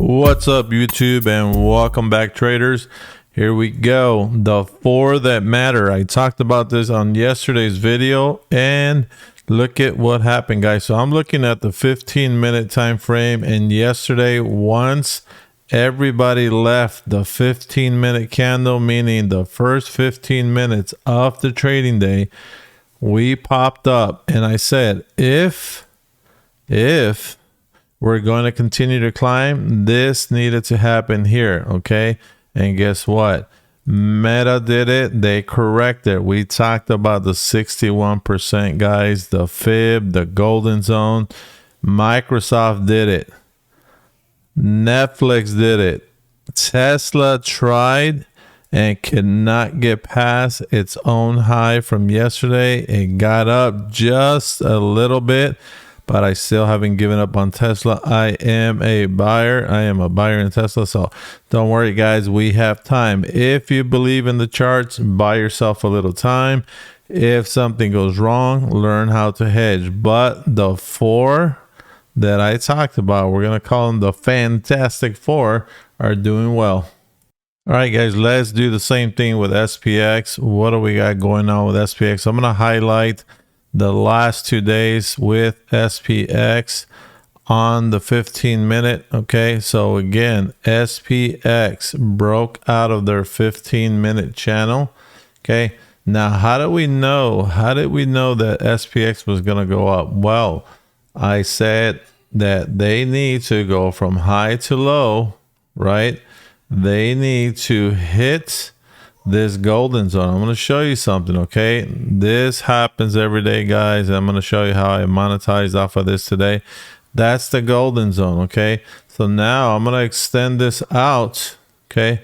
What's up, YouTube, and welcome back, traders. Here we go, the four that matter. I talked about this on yesterday's video, and look at what happened, guys. So I'm looking at the 15-minute time frame, and yesterday, once everybody left the 15-minute candle, meaning the first 15 minutes of the trading day, we popped up, and I said, if we're going to continue to climb, this needed to happen here, okay? And guess what? Meta did it. They corrected. We talked about the 61%, guys, the fib, the golden zone. Microsoft did it. Netflix did it. Tesla tried and could not get past its own high from yesterday. It got up just a little bit, but I still haven't given up on Tesla. I am a buyer. I am a buyer in Tesla. So don't worry, guys. We have time. If you believe in the charts, buy yourself a little time. If something goes wrong, learn how to hedge. But the four that I talked about, we're going to call them the Fantastic Four, are doing well. All right, guys, let's do the same thing with SPX. What do we got going on with SPX? I'm going to highlight the last 2 days with SPX on the 15-minute. Okay, so again, SPX broke out of their 15-minute channel. Okay, now how did we know that SPX was going to go up? Well, I said that they need to go from high to low, right? They need to hit this golden zone. I'm going to show you something, okay? This happens every day, guys. I'm going to show you how I monetized off of this today. That's the golden zone, okay? So now I'm going to extend this out, okay?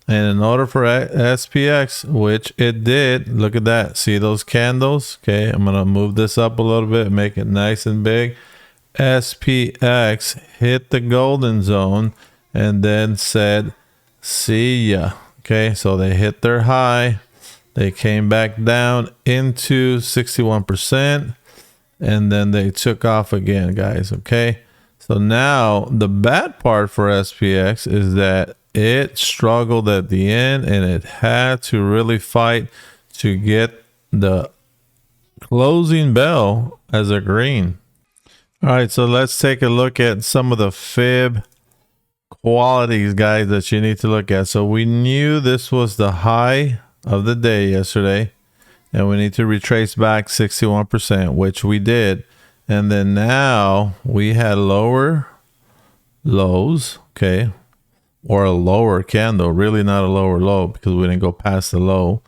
And in order for SPX, which it did, look at that. See those candles? Okay, I'm going to move this up a little bit, make it nice and big. SPX hit the golden zone and then said, see ya. Okay, so they hit their high, they came back down into 61%, and then they took off again, guys. Okay, so now the bad part for SPX is that it struggled at the end, and it had to really fight to get the closing bell as a green. All right, so let's take a look at some of the fib qualities, guys, that you need to look at. So we knew this was the high of the day yesterday, and we need to retrace back 61%, which we did. And then now we had lower lows, okay, or a lower candle, really not a lower low because we didn't go past the low.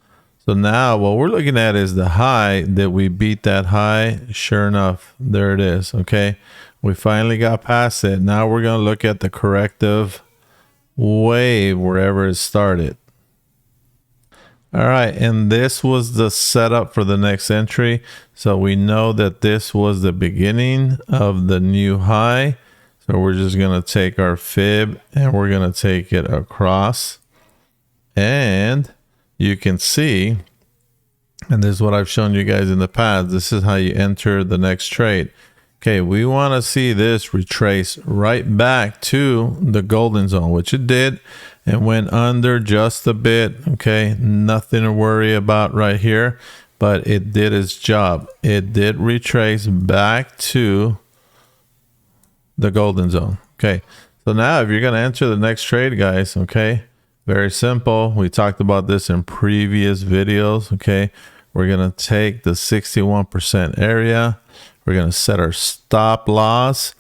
So now what we're looking at is the high. Did we beat that high? Sure enough, there it is. Okay, we finally got past it. Now we're going to look at the corrective wave wherever it started. All right, and this was the setup for the next entry. So we know that this was the beginning of the new high. So we're just going to take our fib and we're going to take it across. And you can see, and this is what I've shown you guys in the past, this is how you enter the next trade. Okay, we want to see this retrace right back to the golden zone, which it did, and went under just a bit. Okay, nothing to worry about right here, but it did its job. It did retrace back to the golden zone. Okay, so now if you're going to enter the next trade, guys, okay, very simple. We talked about this in previous videos. Okay, we're going to take the 61% area. We're going to set our stop loss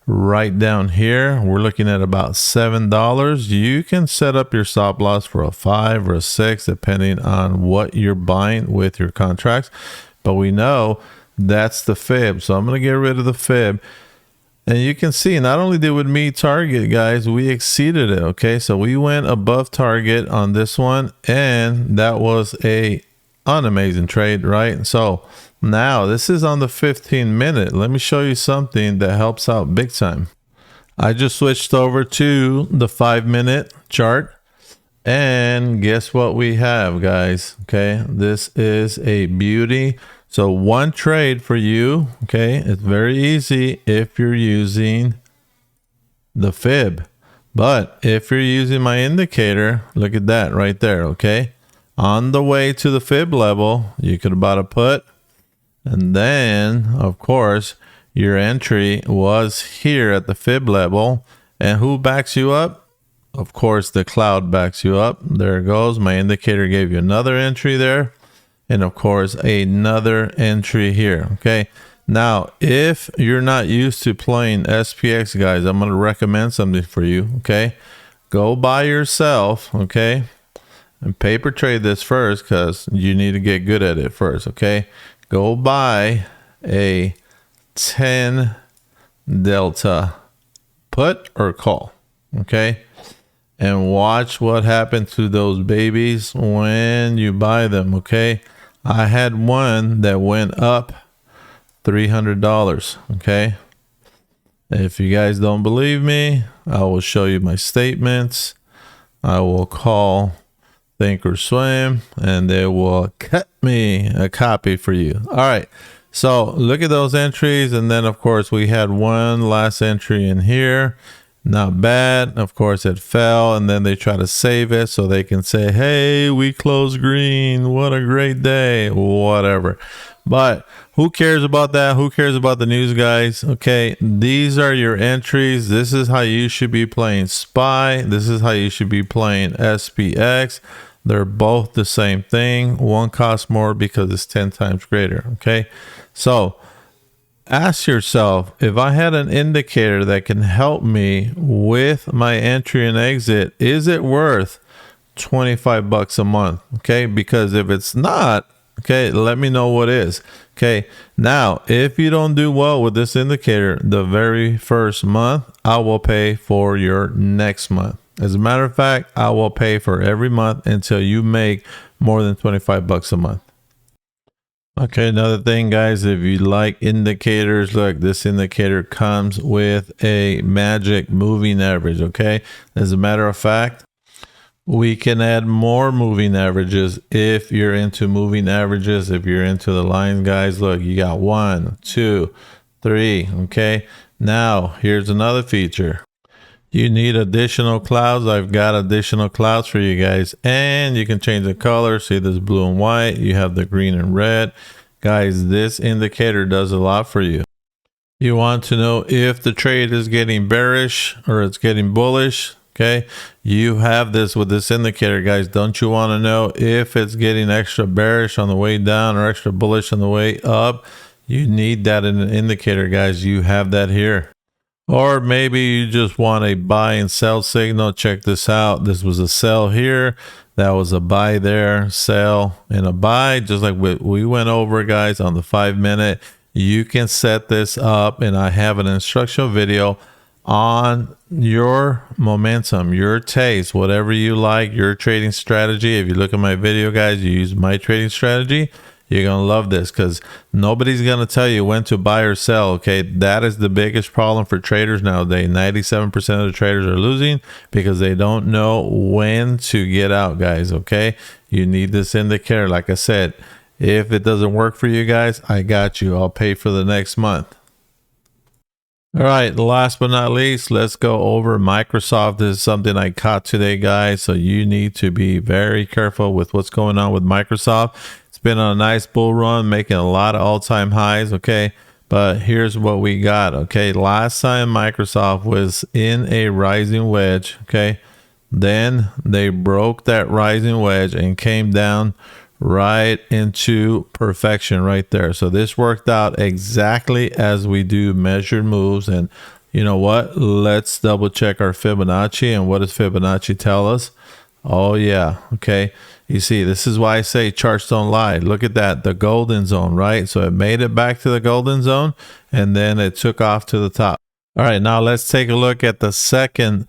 right down here. We're looking at about $7. You can set up your stop loss for a 5 or a 6, depending on what you're buying with your contracts. But we know that's the fib. So I'm going to get rid of the fib. And you can see, not only did we meet target, guys, we exceeded it. Okay, so we went above target on this one, and that was an amazing trade, right? So now this is on the 15-minute. Let me show you something that helps out big time. I just switched over to the 5-minute chart, and guess what we have, guys? Okay, this is a beauty. So one trade for you, okay? It's very easy if you're using the fib. But if you're using my indicator, look at that right there. Okay. On the way to the fib level, you could have bought a put. And then, of course, your entry was here at the fib level. And who backs you up? Of course, the cloud backs you up. There it goes. My indicator gave you another entry there. And of course, another entry here. Okay. Now, if you're not used to playing SPX, guys, I'm going to recommend something for you. Okay. Go by yourself. Okay. And paper trade this first because you need to get good at it first. Okay. Go buy a 10 delta put or call. Okay. And watch what happens to those babies when you buy them. Okay. I had one that went up $300. Okay. If you guys don't believe me, I will show you my statements. I will call Thinkorswim and they will cut me a copy for you. All right. So look at those entries. And then of course we had one last entry in here. Not bad. Of course it fell and then they try to save it so they can say, hey, we closed green. What a great day. Whatever. But who cares about that? Who cares about the news, guys? Okay. These are your entries. This is how you should be playing SPY. This is how you should be playing SPX. They're both the same thing. One costs more because it's 10 times greater. Okay. So ask yourself, if I had an indicator that can help me with my entry and exit, is it worth $25 a month? Okay. Because if it's not, okay, let me know what is. Okay. Now, if you don't do well with this indicator the very first month, I will pay for your next month. As a matter of fact, I will pay for every month until you make more than $25 a month. Okay, another thing, guys, if you like indicators, look, this indicator comes with a magic moving average. Okay. As a matter of fact, we can add more moving averages if you're into moving averages. If you're into the line, guys, look, you got 1, 2, 3. Okay. Now here's another feature. You need additional clouds. I've got additional clouds for you guys, and you can change the color. See, this blue and white, you have the green and red. Guys, this indicator does a lot for you. You want to know if the trade is getting bearish or it's getting bullish. Okay, you have this with this indicator, guys. Don't you want to know if it's getting extra bearish on the way down or extra bullish on the way up? You need that in an indicator, guys. You have that here. Or maybe you just want a buy and sell signal. Check this out. This was a sell here. That was a buy there, sell and a buy. Just like we went over, guys, on the 5-minute. You can set this up, and I have an instructional video on your momentum, your taste, whatever you like, your trading strategy. If you look at my video, guys, you use my trading strategy. You're going to love this because nobody's going to tell you when to buy or sell. Okay. That is the biggest problem for traders nowadays. 97% of the traders are losing because they don't know when to get out, guys. Okay. You need this indicator. Like I said, if it doesn't work for you guys, I got you. I'll pay for the next month. All right. Last but not least, let's go over Microsoft. This is something I caught today, guys. So you need to be very careful with what's going on with Microsoft. Been on a nice bull run, making a lot of all-time highs. Okay, but here's what we got. Okay, last time Microsoft was in a rising wedge. Okay, then they broke that rising wedge and came down right into perfection right there. So this worked out exactly as we do measured moves. And you know what, let's double check our Fibonacci. And what does Fibonacci tell us? Oh yeah. Okay, you see, this is why I say charts don't lie. Look at that, the golden zone, right? So it made it back to the golden zone and then it took off to the top. All right, now let's take a look at the second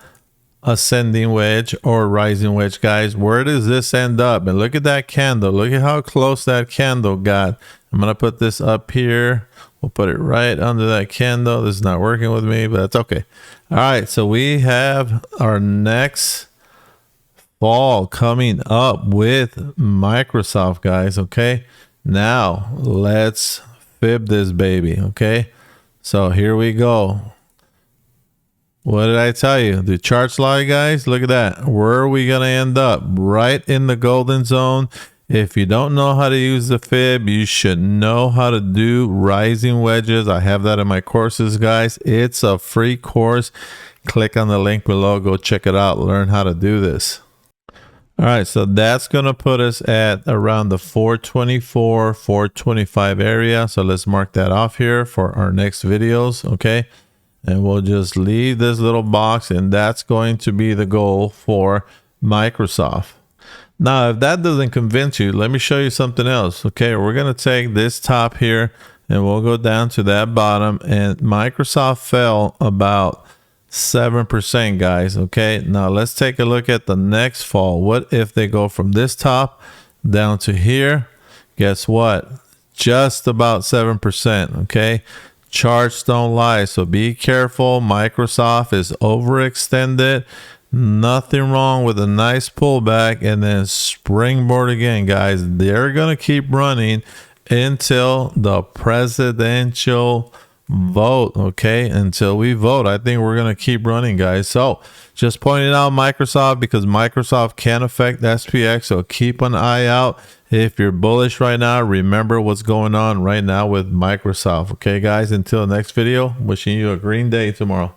ascending wedge or rising wedge, guys. Where does this end up? And look at that candle. Look at how close that candle got. I'm going to put this up here. We'll put it right under that candle. This is not working with me, but that's okay. All right, so we have our next fall coming up with Microsoft, guys. Okay, now let's fib this baby. Okay, so here we go. What did I tell you? The charts lie, guys. Look at that. Where are we going to end up? Right in the golden zone. If you don't know how to use the fib, you should know how to do rising wedges. I have that in my courses, guys. It's a free course. Click on the link below. Go check it out. Learn how to do this. All right, so that's going to put us at around the 424, 425 area. So let's mark that off here for our next videos, okay? And we'll just leave this little box, and that's going to be the goal for Microsoft. Now, if that doesn't convince you, let me show you something else, okay? We're going to take this top here, and we'll go down to that bottom, and Microsoft fell about 7%, guys. Okay, now let's take a look at the next fall. What if they go from this top down to here? Guess what? Just about 7%. Okay, charts don't lie, so be careful. Microsoft is overextended. Nothing wrong with a nice pullback and then springboard again, guys. They're gonna keep running until the presidential vote, okay? Until we vote, I think we're gonna keep running, guys. So just pointing out Microsoft, because Microsoft can affect SPX, so keep an eye out. If you're bullish right now, remember what's going on right now with Microsoft. Okay, guys, until next video, wishing you a green day tomorrow.